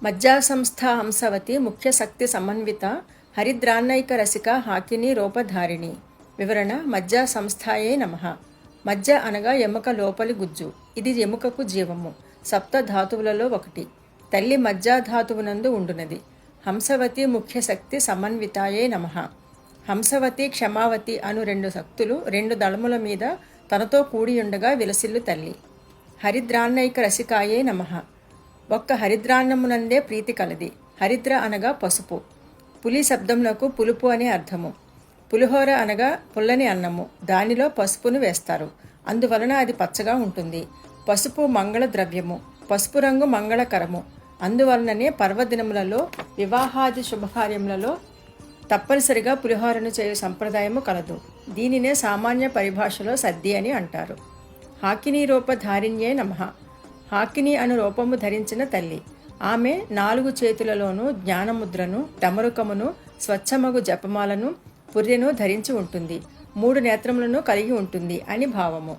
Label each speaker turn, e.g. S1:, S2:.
S1: మజ్జా సంస్థ హంసవతి ముఖ్య శక్తి సమన్విత హరిద్రాన్నైక రసిక హాకిని రూపధారిణి. వివరణ: మజ్జా సంస్థాయే నమః. మజ్జ అనగా ఎముక లోపలి గుజ్జు. ఇది ఎముకకు జీవము. సప్త ధాతువులలో ఒకటి. తల్లి మజ్జా ధాతువునందు ఉండునది. హంసవతి ముఖ్య శక్తి సమన్వితాయే నమః. హంసవతి క్షమావతి అను రెండు శక్తులు రెండు దళముల మీద తనతో కూడియుండగా విలసిల్లు తల్లి. హరిద్రాన్నైక రసికాయే నమః. ఒక్క హరిద్రాన్నమునందే ప్రీతి కలది. హరిద్ర అనగా పసుపు. పులి శబ్దమునకు పులుపు అని అర్థము. పులిహోర అనగా పుల్లని అన్నము. దానిలో పసుపును వేస్తారు. అందువలన అది పచ్చగా ఉంటుంది. పసుపు మంగళ ద్రవ్యము. పసుపు రంగు మంగళకరము. అందువలననే పర్వదినములలో, వివాహాది శుభకార్యములలో తప్పనిసరిగా పులిహోరను చేయు సంప్రదాయము కలదు. దీనినే సామాన్య పరిభాషలో సద్ది అని అంటారు. హాకినీ రూపధారిణ్యే నమః. హాకిని అను రూపము ధరించిన తల్లి. ఆమె 4 చేతులలోనూ జ్ఞానముద్రను, డమరుకమును, స్వచ్ఛమగు జపమాలను, పుర్రెను ధరించి ఉంటుంది. 3 నేత్రములను కలిగి ఉంటుంది అని భావము.